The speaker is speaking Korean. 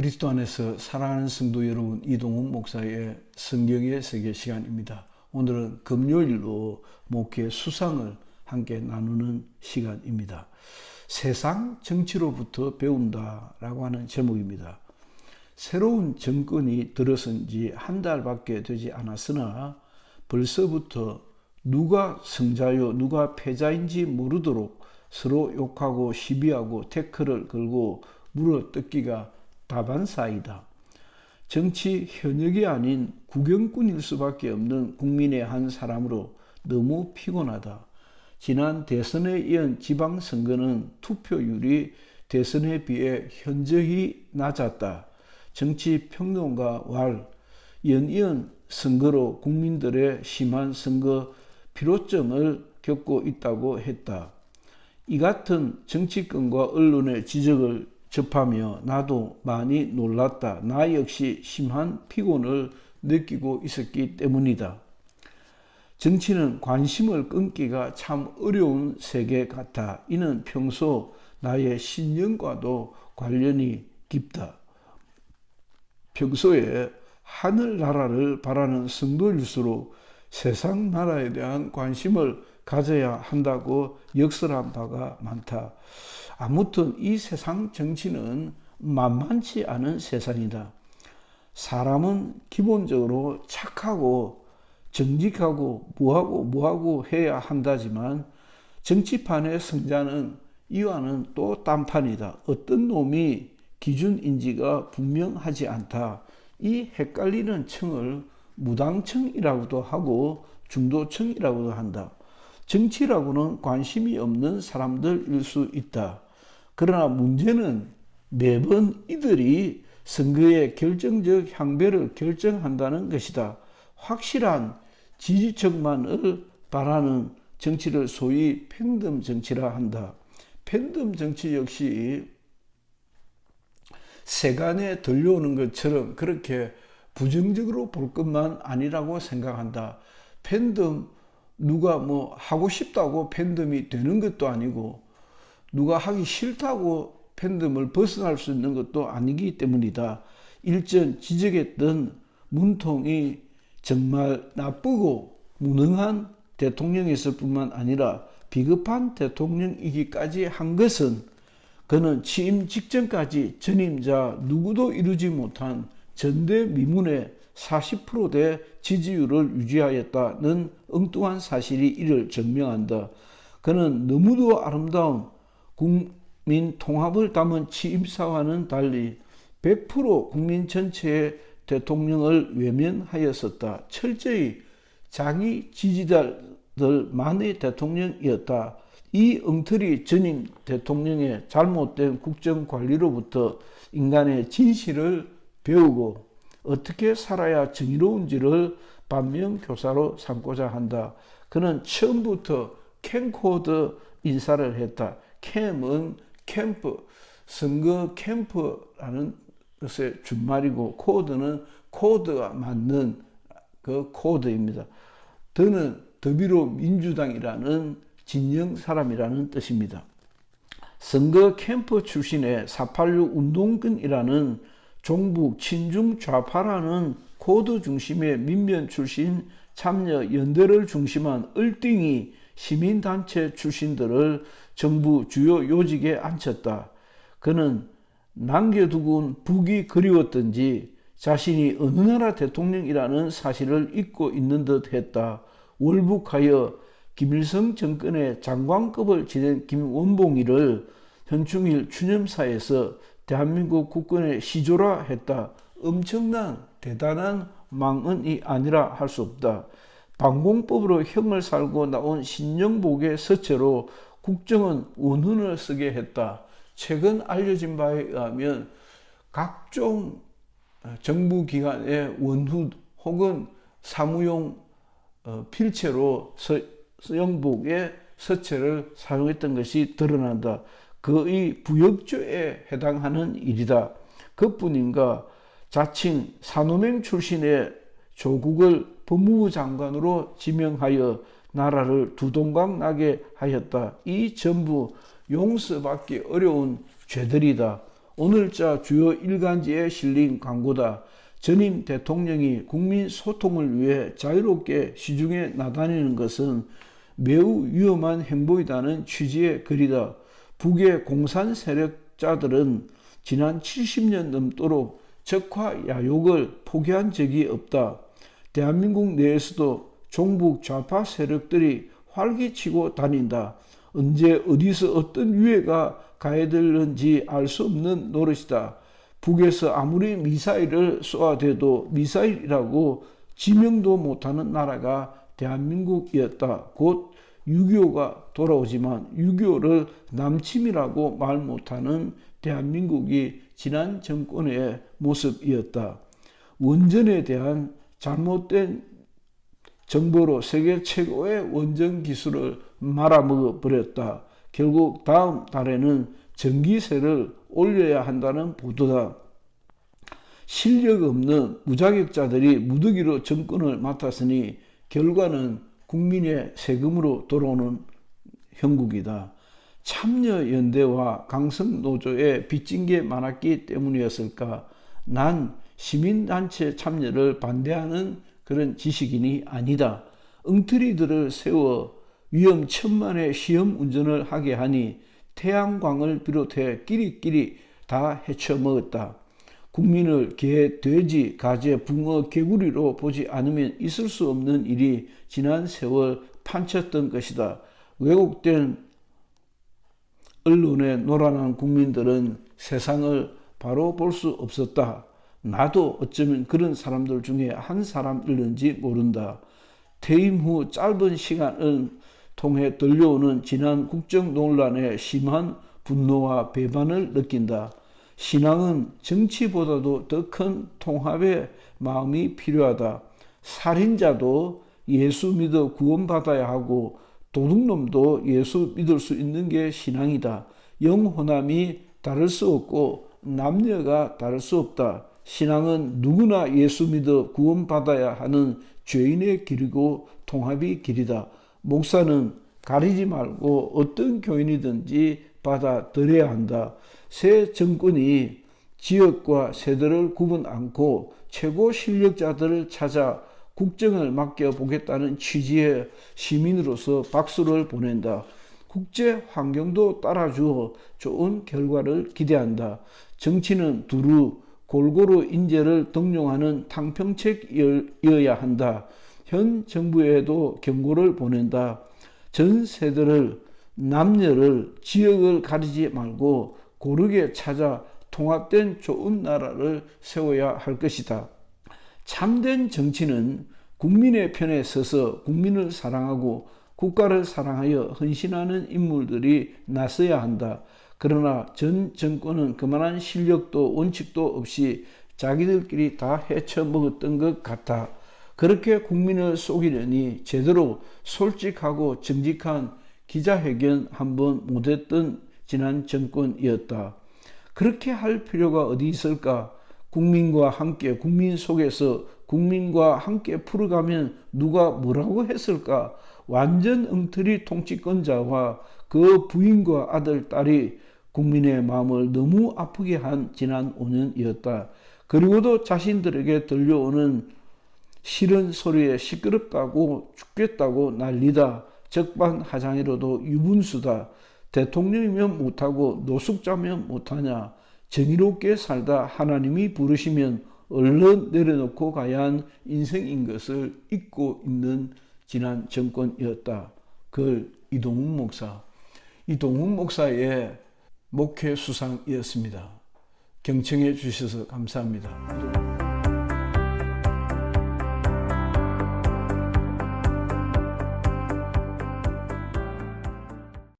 그리스도 안에서 사랑하는 성도 여러분, 이동훈 목사의 성경의 세계 시간입니다. 오늘은 금요일로 목회 수상을 함께 나누는 시간입니다. 세상 정치로부터 배운다라고 하는 제목입니다. 새로운 정권이 들어선 지 한 달밖에 되지 않았으나 벌써부터 누가 승자요 누가 패자인지 모르도록 서로 욕하고 시비하고 태클을 걸고 물어뜯기가 다반사이다. 정치 현역이 아닌 구경꾼일 수밖에 없는 국민의 한 사람으로 너무 피곤하다. 지난 대선에 이은 지방선거는 투표율이 대선에 비해 현저히 낮았다. 정치평론가 왈 연이은 선거로 국민들의 심한 선거 피로증을 겪고 있다고 했다. 이 같은 정치권과 언론의 지적을 접하며 나도 많이 놀랐다. 나 역시 심한 피곤을 느끼고 있었기 때문이다. 정치는 관심을 끊기가 참 어려운 세계 같아. 이는 평소 나의 신념과도 관련이 깊다. 평소에 하늘나라를 바라는 성도일수록 세상 나라에 대한 관심을 가져야 한다고 역설한 바가 많다. 아무튼 이 세상 정치는 만만치 않은 세상이다. 사람은 기본적으로 착하고 정직하고 뭐하고 해야 한다지만 정치판의 승자는 이와는 또 딴판이다. 어떤 놈이 기준인지가 분명하지 않다. 이 헷갈리는 층을 무당층이라고도 하고 중도층이라고도 한다. 정치라고는 관심이 없는 사람들일 수 있다. 그러나 문제는 매번 이들이 선거의 결정적 향배를 결정한다는 것이다. 확실한 지지층만을 바라는 정치를 소위 팬덤 정치라 한다. 팬덤 정치 역시 세간에 들려오는 것처럼 그렇게 부정적으로 볼 것만 아니라고 생각한다. 팬덤 누가 하고 싶다고 팬덤이 되는 것도 아니고 누가 하기 싫다고 팬덤을 벗어날 수 있는 것도 아니기 때문이다. 일전 지적했던 문통이 정말 나쁘고 무능한 대통령이었을 뿐만 아니라 비겁한 대통령이기까지 한 것은 그는 취임 직전까지 전임자 누구도 이루지 못한 전대미문의 40%대 지지율을 유지하였다는 엉뚱한 사실이 이를 증명한다. 그는 너무도 아름다운 국민 통합을 담은 취임사와는 달리 100% 국민 전체의 대통령을 외면하였었다. 철저히 자기 지지자들만의 대통령이었다. 이 엉터리 전임 대통령의 잘못된 국정관리로부터 인간의 진실을 배우고 어떻게 살아야 정의로운지를 반면교사로 삼고자 한다. 그는 처음부터 캠코더 인사를 했다. 캠은 캠프, 선거 캠프라는 것의 준말이고 코드는 코드가 맞는 그 코드입니다. 더는 더불어민주당이라는 진영 사람이라는 뜻입니다. 선거 캠프 출신의 486 운동권이라는 종북 친중 좌파라는 코드 중심의 민변 출신 참여 연대를 중심한 얼띵이 시민단체 출신들을 정부 주요 요직에 앉혔다. 그는 남겨두고 북이 그리웠던지 자신이 어느 나라 대통령이라는 사실을 잊고 있는 듯 했다. 월북하여 김일성 정권의 장관급을 지낸 김원봉이를 현충일 추념사에서 대한민국 국군의 시조라 했다. 엄청난 대단한 망언이 아니라 할 수 없다. 방공법으로 형을 살고 나온 신영복의 서체로 국정원 원훈을 쓰게 했다. 최근 알려진 바에 의하면 각종 정부기관의 원훈 혹은 사무용 필체로 영복의 서체를 사용했던 것이 드러난다. 거의 부역죄에 해당하는 일이다. 그뿐인가 자칭 산호맹 출신의 조국을 법무부 장관으로 지명하여 나라를 두동강 나게 하였다. 이 전부 용서받기 어려운 죄들이다. 오늘자 주요 일간지에 실린 광고다. 전임 대통령이 국민 소통을 위해 자유롭게 시중에 나다니는 것은 매우 위험한 행보이다는 취지의 글이다. 북의 공산 세력자들은 지난 70년 넘도록 적화 야욕을 포기한 적이 없다. 대한민국 내에서도 종북 좌파 세력들이 활기치고 다닌다. 언제 어디서 어떤 유해가 가해들는지 알 수 없는 노릇이다. 북에서 아무리 미사일을 쏘아대도 미사일이라고 지명도 못하는 나라가 대한민국이었다. 곧 6.25가 돌아오지만 6.25를 남침이라고 말 못하는 대한민국이 지난 정권의 모습이었다. 원전에 대한 잘못된 정보로 세계 최고의 원전 기술을 말아먹어 버렸다. 결국 다음 달에는 전기세를 올려야 한다는 보도다. 실력 없는 무자격자들이 무더기로 정권을 맡았으니 결과는 국민의 세금으로 돌아오는 형국이다. 참여연대와 강성노조에 빚진 게 많았기 때문이었을까? 난 시민단체 참여를 반대하는 그런 지식인이 아니다. 엉터리들을 세워 위험천만의 시험운전을 하게 하니 태양광을 비롯해 끼리끼리 다 헤쳐먹었다. 국민을 개, 돼지, 가재, 붕어, 개구리로 보지 않으면 있을 수 없는 일이 지난 세월 판쳤던 것이다. 왜곡된 언론에 놀아난 국민들은 세상을 바로 볼 수 없었다. 나도 어쩌면 그런 사람들 중에 한 사람일는지 모른다. 퇴임 후 짧은 시간을 통해 들려오는 지난 국정 논란에 심한 분노와 배반을 느낀다. 신앙은 정치보다도 더 큰 통합의 마음이 필요하다. 살인자도 예수 믿어 구원받아야 하고 도둑놈도 예수 믿을 수 있는 게 신앙이다. 영혼함이 다를 수 없고 남녀가 다를 수 없다. 신앙은 누구나 예수 믿어 구원받아야 하는 죄인의 길이고 통합의 길이다. 목사는 가리지 말고 어떤 교인이든지 받아들여야 한다. 새 정권이 지역과 세대를 구분 않고 최고 실력자들을 찾아 국정을 맡겨보겠다는 취지의 시민으로서 박수를 보낸다. 국제 환경도 따라주어 좋은 결과를 기대한다. 정치는 두루 골고루 인재를 등용하는 탕평책이어야 한다. 현 정부에도 경고를 보낸다. 전 세대를, 남녀를, 지역을 가리지 말고 고르게 찾아 통합된 좋은 나라를 세워야 할 것이다. 참된 정치는 국민의 편에 서서 국민을 사랑하고 국가를 사랑하여 헌신하는 인물들이 나서야 한다. 그러나 전 정권은 그만한 실력도 원칙도 없이 자기들끼리 다 헤쳐먹었던 것 같아. 그렇게 국민을 속이려니 제대로 솔직하고 정직한 기자회견 한번 못했던 지난 정권이었다. 그렇게 할 필요가 어디 있을까? 국민과 함께, 국민 속에서 국민과 함께 풀어가면 누가 뭐라고 했을까? 완전 엉터리 통치권자와 그 부인과 아들, 딸이 국민의 마음을 너무 아프게 한 지난 5년이었다. 그리고도 자신들에게 들려오는 싫은 소리에 시끄럽다고 죽겠다고 난리다. 적반하장이로도 유분수다. 대통령이면 못하고 노숙자면 못하냐. 정의롭게 살다 하나님이 부르시면 얼른 내려놓고 가야 한 인생인 것을 잊고 있는 지난 정권이었다. 글 이동욱 목사. 이동욱 목사의 목회 수상이었습니다. 경청해 주셔서 감사합니다.